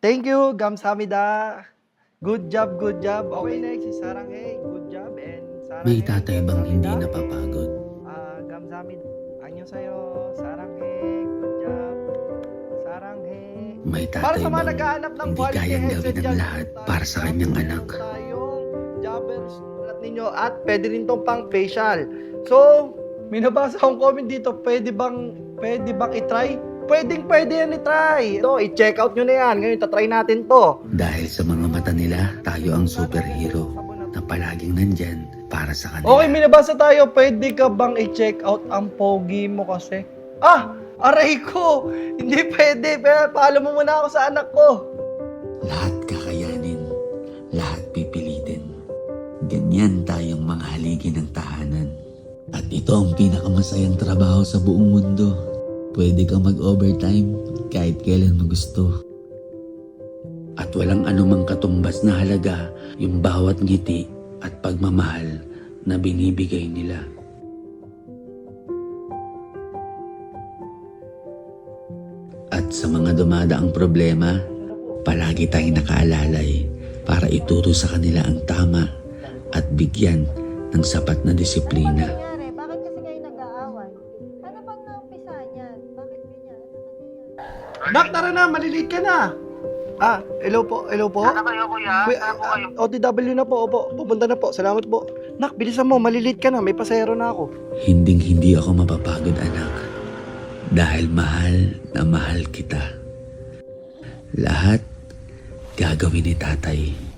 Thank you, Gamsamida. Good job, good job. Okay, next si Saranghe. Good job. And Saranghe. May tatay bang hindi napapagod? Gamsamida. Anyo sa'yo. Saranghe. Good job. Saranghe. May Para tatay sa mga bang naghahanap ng hindi quality kayang headset gawin ang dyan, lahat para sa kanyang anak? tayong jobbers tulad ninyo at pwede rin tong pang facial. So, may nabasa akong comment dito, pwede bang i-try? Pwede yan i-try. So, i-check out nyo na yan. Ngayon, tatry natin to. Dahil sa mga mata nila, tayo ang superhero na palaging nandyan para sa kanila. Okay, may nabasa tayo. Pwede ka bang i-check out ang pogi mo kasi? Aray ko! Hindi pwede. Paalam mo muna ako sa anak ko. Lahat kakayanin, lahat pipilitin. Ganyan tayong mga haligi ng tahanan. At ito ang pinakamasayang trabaho sa buong mundo. Pwede kang mag-overtime kahit kailan mo gusto. At walang anumang katumbas na halaga yung bawat ngiti at pagmamahal na binibigay nila. At sa mga dumadaang problema, palagi tayong nakaalalay para ituro sa kanila ang tama at bigyan ng sapat na disiplina. Nangyari? Bakit kasi kayo nag-aaway? Ano bang naumpisa niyan? Bakit ganyan? Ano nangyayari? Nak, tara na. Maliliit ka na. Hello po. Ano kayo, kuya? Ano po kayo? OTW na po. Opo, pupunta na po. Salamat po. Nak, bilisan mo. Maliliit ka na. May pasahero na ako. Hinding-hindi ako mapapagod, anak. Dahil mahal na mahal kita. Lahat gagawin ni tatay.